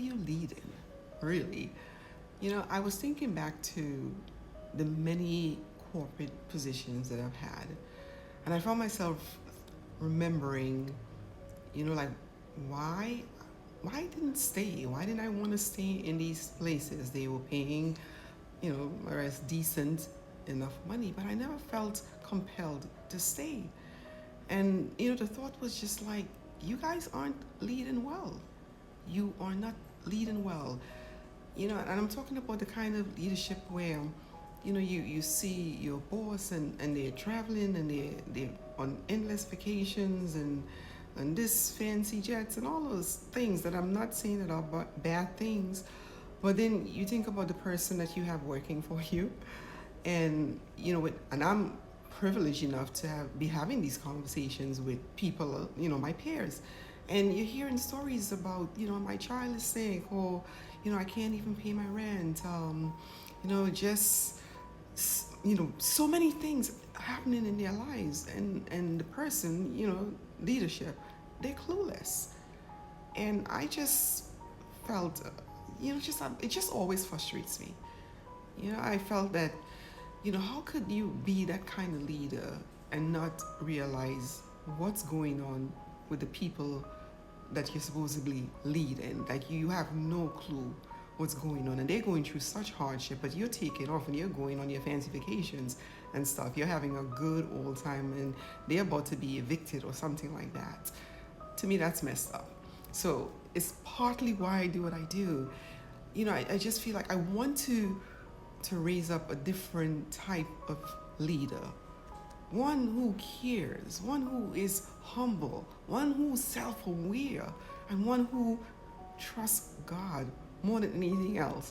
you leading, really? I was thinking back to the many corporate positions that I've had, and I found myself remembering, like why why didn't stay? Why didn't I want to stay in these places? They were paying, whereas decent enough money, but I never felt compelled to stay. And the thought was just like, you guys aren't leading well. You are not leading well. And I'm talking about the kind of leadership where, you see your boss and they're traveling and they're on endless vacations and this fancy jets and all those things that I'm not saying that are bad things. But then you think about the person that you have working for you, and and I'm privileged enough to be having these conversations with people, my peers, and you're hearing stories about, my child is sick, or I can't even pay my rent, just so many things happening in their lives, and the person, leadership, they're clueless. And I just felt, it just always frustrates me. I felt that, how could you be that kind of leader and not realize what's going on with the people that you're supposedly leading? Like, you have no clue what's going on, and they're going through such hardship, but you're taking off and you're going on your fancy vacations and stuff. You're having a good old time, and they're about to be evicted or something like that. To me, that's messed up. So it's partly why I do what I do. I just feel like I want to raise up a different type of leader, one who cares, one who is humble, one who's self-aware, and one who trusts God more than anything else.